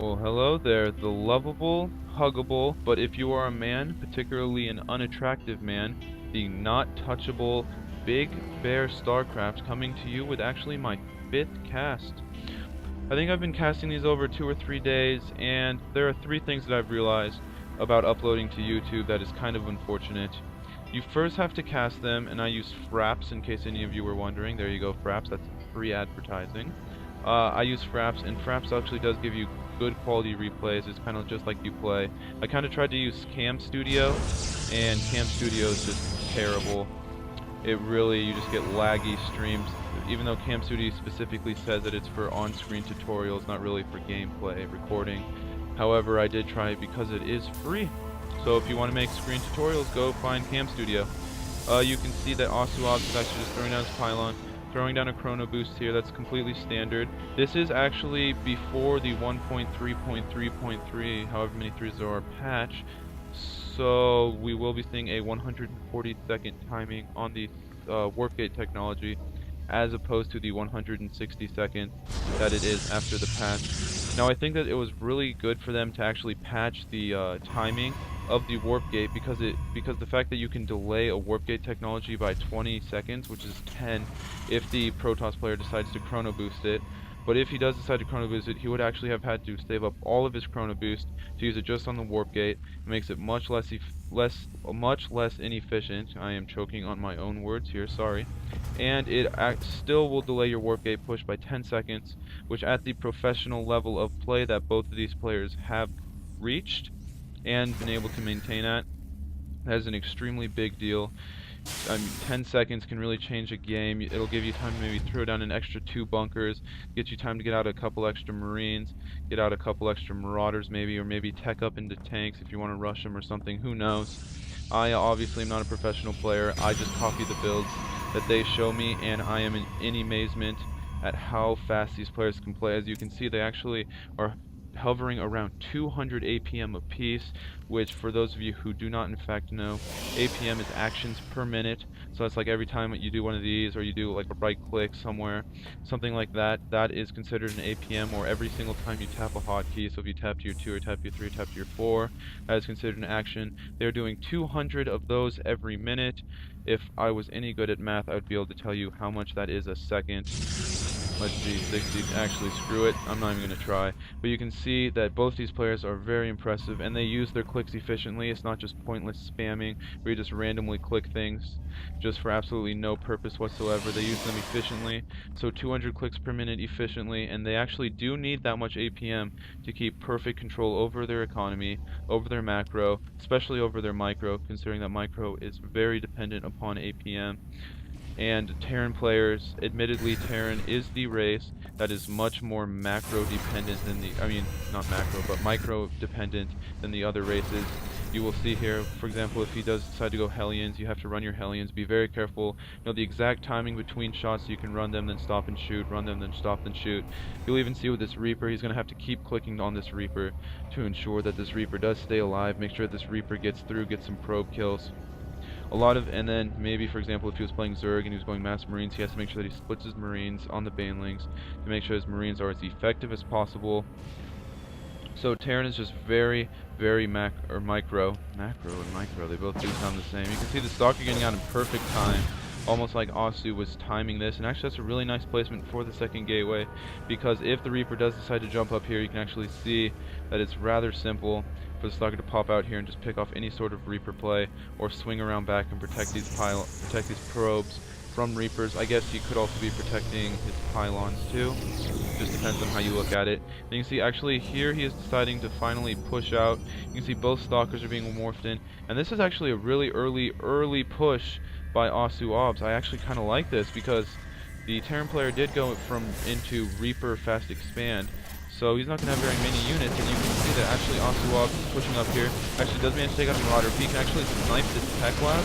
Well, hello there, the lovable, huggable, but if you are a man, particularly an unattractive man, the not touchable Big Bear StarCraft coming to you with actually my 5th cast. I think I've been casting these over 2 or 3 days, and there are 3 things that I've realized about uploading to YouTube that is kind of unfortunate. You first have to cast them, and I use Fraps in case any of you were wondering. There you go, Fraps, that's free advertising. I use Fraps, and Fraps actually does give you good quality replays. It's kind of just like you play. I kind of tried to use Cam Studio, and Cam Studio is just terrible. It really, you just get laggy streams, even though Cam Studio specifically says that it's for on-screen tutorials, not really for gameplay recording. However, I did try it because it is free. So if you want to make screen tutorials, go find Cam Studio. You can see that Hasu is actually just throwing down his pylon, throwing down a chrono boost here. That's completely standard. This is actually before the 1.3.3.3, however many threes there are, patch. So we will be seeing a 140-second timing on the warp gate technology, as opposed to the 160 seconds that it is after the patch. Now I think that it was really good for them to actually patch the timing of the warp gate because the fact that you can delay a warp gate technology by 20 seconds, which is 10 if the Protoss player decides to chrono boost it. But if he does decide to chrono boost it, he would actually have had to save up all of his chrono boost to use it just on the warp gate. It makes it much less inefficient. I am choking on my own words here, sorry. And it still will delay your warp gate push by 10 seconds, which at the professional level of play that both of these players have reached and been able to maintain at, that is an extremely big deal. 10 seconds can really change a game. It'll give you time to maybe throw down an extra 2 bunkers, get you time to get out a couple extra Marines, get out a couple extra Marauders maybe, or maybe tech up into tanks if you want to rush them or something, who knows. I obviously am not a professional player. I just copy the builds that they show me, and I am in amazement at how fast these players can play. As you can see, they actually are hovering around 200 APM apiece, which for those of you who do not in fact know, APM is actions per minute. So that's like every time that you do one of these, or you do like a right click somewhere, something like that, that is considered an APM. Or every single time you tap a hotkey, so if you tap to your 2 or tap to your 3 or tap to your 4, that is considered an action. They're doing 200 of those every minute. If I was any good at math, I would be able to tell you how much that is a second. Let's see, 60, actually screw it, I'm not even going to try. But you can see that both these players are very impressive, and they use their clicks efficiently. It's not just pointless spamming, where you just randomly click things, just for absolutely no purpose whatsoever. They use them efficiently, so 200 clicks per minute efficiently, and they actually do need that much APM to keep perfect control over their economy, over their macro, especially over their micro, considering that micro is very dependent upon APM. And Terran players, admittedly Terran is the race that is much more macro dependent than not macro, but micro dependent than the other races. You will see here, for example, if he does decide to go Hellions, you have to run your Hellions. Be very careful. Know the exact timing between shots so you can run them, then stop and shoot, run them, then stop and shoot. You'll even see with this Reaper, he's going to have to keep clicking on this Reaper to ensure that this Reaper does stay alive, make sure this Reaper gets through, gets some probe kills. And then maybe, for example, if he was playing Zerg and he was going Mass Marines, he has to make sure that he splits his Marines on the Banelings to make sure his Marines are as effective as possible. So Terran is just very, very macro and micro, they both do sound the same. You can see the Stalker getting out in perfect time, almost like Hasu was timing this, and actually that's a really nice placement for the second gateway, because if the Reaper does decide to jump up here, you can actually see that it's rather simple for the Stalker to pop out here and just pick off any sort of Reaper play, or swing around back and protect these probes from Reapers. I guess he could also be protecting his pylons too. Just depends on how you look at it. And you can see actually here he is deciding to finally push out. You can see both Stalkers are being morphed in, and this is actually a really early push by Hasu Obs. I actually kind of like this because the Terran player did go into Reaper Fast Expand, so he's not going to have very many units, and you can see that actually Hasu Obs is pushing up here. Actually does manage to take out the Marauder. If he can actually snipe this tech lab,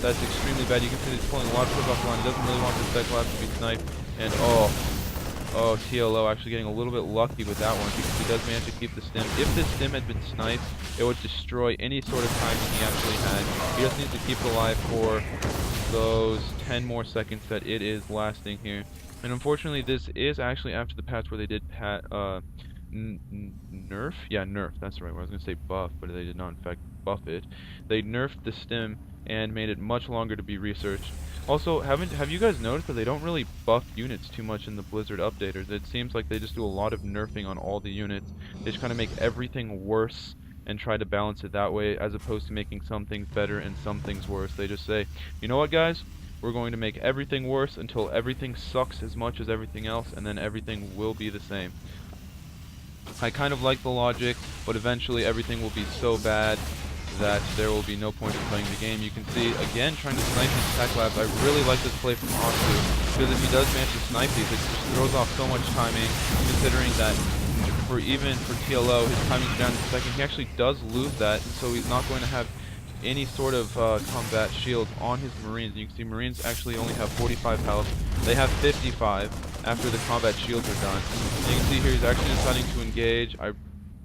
that's extremely bad. You can see he's pulling a lot of quick off the line. He doesn't really want this tech lab to be sniped, and TLO actually getting a little bit lucky with that one because he does manage to keep the stim. If this stim had been sniped, it would destroy any sort of timing he actually had. He just needs to keep it alive for those 10 more seconds that it is lasting here. And unfortunately, this is actually after the patch where they did nerf? Yeah, nerf. That's right. I was going to say buff, but they did not in fact buff it. They nerfed the stim and made it much longer to be researched. Also, have you guys noticed that they don't really buff units too much in the Blizzard updaters? It seems like they just do a lot of nerfing on all the units. They just kind of make everything worse and try to balance it that way, as opposed to making some things better and some things worse. They just say, you know what, guys? We're going to make everything worse until everything sucks as much as everything else, and then everything will be the same. I kind of like the logic, but eventually everything will be so bad that there will be no point in playing the game. You can see, again, trying to snipe these tech labs. I really like this play from Hasu, because if he does manage to snipe these, it just throws off so much timing, considering that even for TLO, his timing's down in a second. He actually does lose that, and so he's not going to have any sort of combat shield on his Marines. And you can see Marines actually only have 45 health. They have 55 after the combat shields are done. And you can see here he's actually deciding to engage. I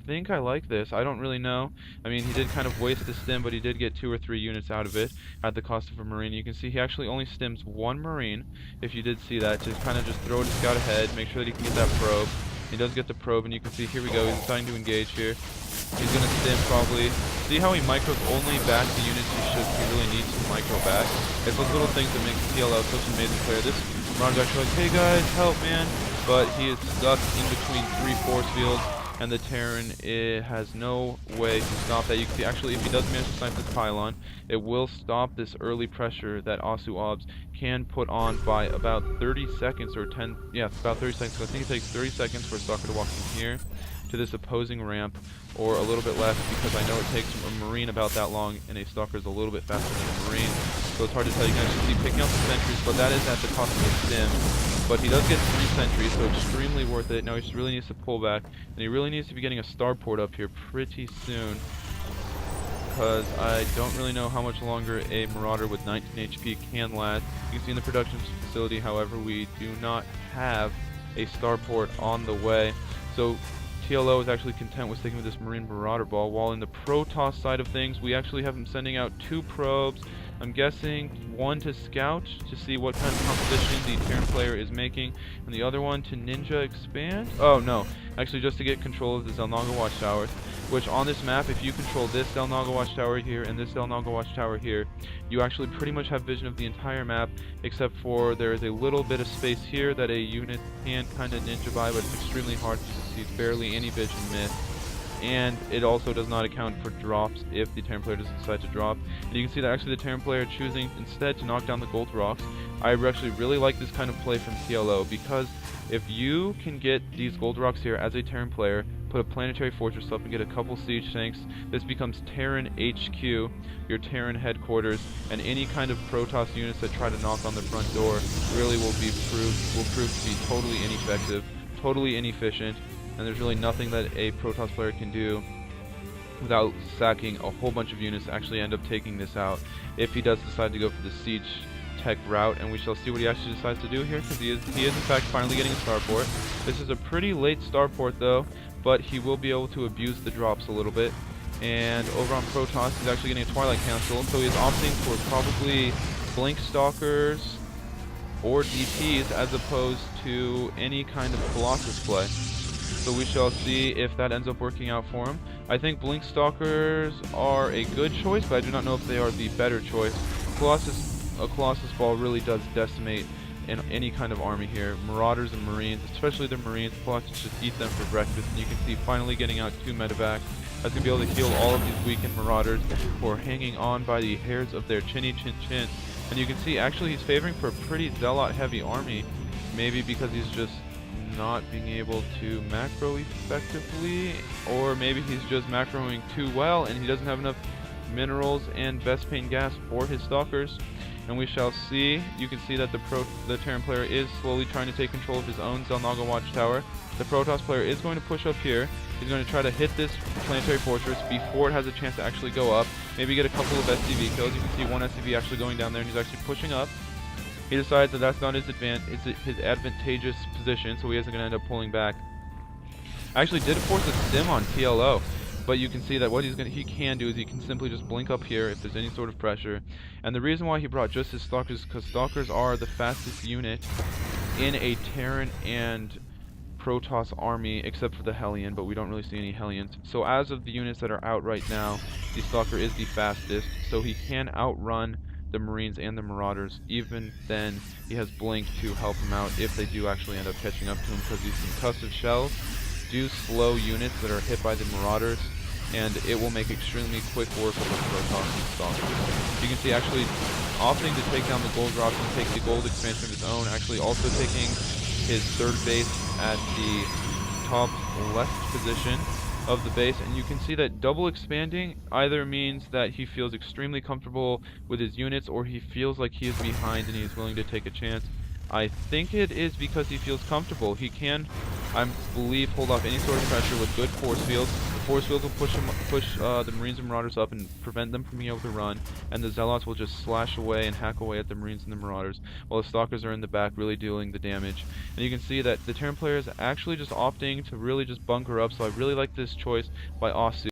think I like this. I don't really know. I mean, he did kind of waste the stim, but he did get 2 or 3 units out of it at the cost of a Marine. You can see he actually only stims 1 Marine, if you did see that, to kind of just throw it to scout ahead, make sure that he can get that probe. He does get the probe, and you can see, here we go, he's deciding to engage here. He's going to stim probably. See how he micros only back the units he really needs to micro back? It's those little things that make TLO such an amazing player. This Ron's actually like, hey guys, help man! But he is stuck in between 3 force fields, and the Terran has no way to stop that. You can see, actually, if he does manage to snipe this pylon, it will stop this early pressure that Asu Obs can put on by about 30 seconds or 10, yeah, about 30 seconds. So I think it takes 30 seconds for a stalker to walk from here to this opposing ramp, or a little bit less, because I know it takes a Marine about that long, and a stalker is a little bit faster than a Marine. So it's hard to tell. You can actually see picking up the sentries, but that is at the cost of a stim. But he does get 3 sentries, so extremely worth it. Now he just really needs to pull back, and he really needs to be getting a starport up here pretty soon, because I don't really know how much longer a Marauder with 19 HP can last. You can see in the production facility, however, we do not have a starport on the way. So TLO is actually content with sticking with this Marine Marauder ball, while in the Protoss side of things, we actually have him sending out 2 probes. I'm guessing 1 to scout to see what kind of composition the Terran player is making, and the other one to ninja expand. Oh no, actually just to get control of the Zelnaga watchtowers, which on this map, if you control this Zelnaga watchtower here and this Zelnaga watchtower here, you actually pretty much have vision of the entire map, except for there is a little bit of space here that a unit can kind of ninja by, but it's extremely hard to see barely any vision miss. And it also does not account for drops if the Terran player doesn't decide to drop. And you can see that actually the Terran player choosing instead to knock down the gold rocks. I actually really like this kind of play from TLO, because if you can get these gold rocks here as a Terran player, put a planetary fortress up and get a couple siege tanks, this becomes Terran HQ, your Terran headquarters, and any kind of Protoss units that try to knock on the front door really will prove to be totally ineffective, totally inefficient. And there's really nothing that a Protoss player can do without sacking a whole bunch of units to actually end up taking this out, if he does decide to go for the siege tech route. And we shall see what he actually decides to do here, because he is in fact finally getting a starport. This is a pretty late starport though, but he will be able to abuse the drops a little bit. And over on Protoss, he's actually getting a Twilight Council, so he's opting for probably Blink Stalkers or DPs as opposed to any kind of Colossus play. So we shall see if that ends up working out for him. I think Blink Stalkers are a good choice, but I do not know if they are the better choice. A Colossus ball really does decimate in any kind of army here. Marauders and Marines, especially the Marines, Colossus just eat them for breakfast. And you can see finally getting out 2 medevacs. That's going to be able to heal all of these weakened Marauders who are hanging on by the hairs of their chinny chin chin. And you can see actually he's favoring for a pretty Zealot heavy army. Maybe because he's just not being able to macro effectively, or maybe he's just macroing too well and he doesn't have enough minerals and Vespane gas for his stalkers. And we shall see. You can see that the Terran player is slowly trying to take control of his own Zelnaga watchtower. The Protoss player is going to push up here. He's going to try to hit this planetary fortress before it has a chance to actually go up. Maybe get a couple of SCV kills. You can see 1 SCV actually going down there, and he's actually pushing up. He decides that that's not his advantageous position, so he isn't going to end up pulling back. I actually did force a stim on TLO, but you can see that what he can do is he can simply just blink up here if there's any sort of pressure. And the reason why he brought just his Stalkers is because Stalkers are the fastest unit in a Terran and Protoss army except for the Hellion, but we don't really see any Hellions. So as of the units that are out right now, the Stalker is the fastest, so he can outrun the Marines and the Marauders. Even then, he has Blink to help him out if they do actually end up catching up to him, because these concussive shells do slow units that are hit by the Marauders, and it will make extremely quick work of the Protoss and Stalker. You can see actually opting to take down the gold drops and take the gold expansion of his own, actually also taking his third base at the top left position of the base, and you can see that double expanding either means that he feels extremely comfortable with his units, or he feels like he is behind and he is willing to take a chance. I think it is because he feels comfortable. He can, I believe, hold off any sort of pressure with good force fields. The force fields will push the Marines and Marauders up and prevent them from being able to run, and the Zealots will just slash away and hack away at the Marines and the Marauders, while the Stalkers are in the back really dealing the damage. And you can see that the Terran player is actually just opting to really just bunker up, so I really like this choice by Hasu.